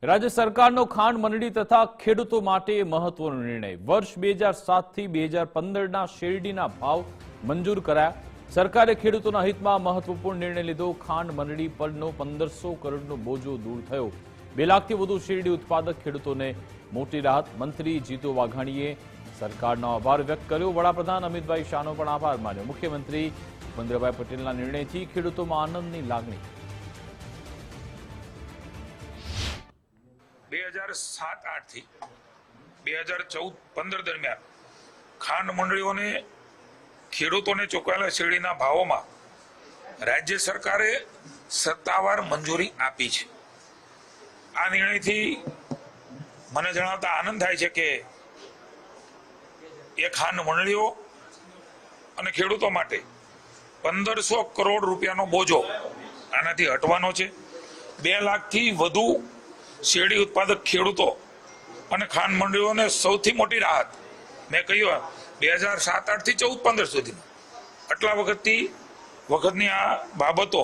રાજ્ય સરકારનો ખાંડ મંડળી તથા ખેડૂતો માટે મહત્વનો નિર્ણય। વર્ષ 2007 થી 2015ના શેરડીના ભાવ મંજૂર કરાયા। સરકારે ખેડૂતોના હિતમાં મહત્વપૂર્ણ નિર્ણય લીધો। ખાંડ મંડળી પરનો 1500 કરોડનો બોજો દૂર થયો। 2 લાખથી વધુ શેરડી ઉત્પાદક ખેડૂતોને મોટી રાહત। મંત્રી જીતુ વાઘાણીએ સરકારનો આભાર વ્યક્ત કર્યો। વડાપ્રધાન અમિતભાઈ શાહનો પણ આભાર માન્યો। મુખ્યમંત્રી ભૂપેન્દ્રભાઈ પટેલના નિર્ણયથી ખેડૂતોમાં આનંદની લાગણી। 2007-8 થી 2014-15 દરમિયાન ખાંડ મંડળીઓને ખેડૂતોને ચૂકવેલા શેરડીના ભાવોમાં રાજ્ય સરકારે સત્તાવાર મંજૂરી આપી છે। આ નિર્ણયથી મને જણાવતા આનંદ થાય છે કે એ ખાંડ મંડળીઓ અને ખેડૂતો માટે 1500 કરોડ રૂપિયાનો બોજો આનાથી હટવાનો છે। 2 લાખથી વધુ શેરડી ઉત્પાદક ખેડૂતો અને ખાંડ મંડળીઓને સૌથી મોટી રાહત। મેં કહ્યું 2007-8 થી 2014-15 સુધીમાં આટલા વખતની આ બાબતો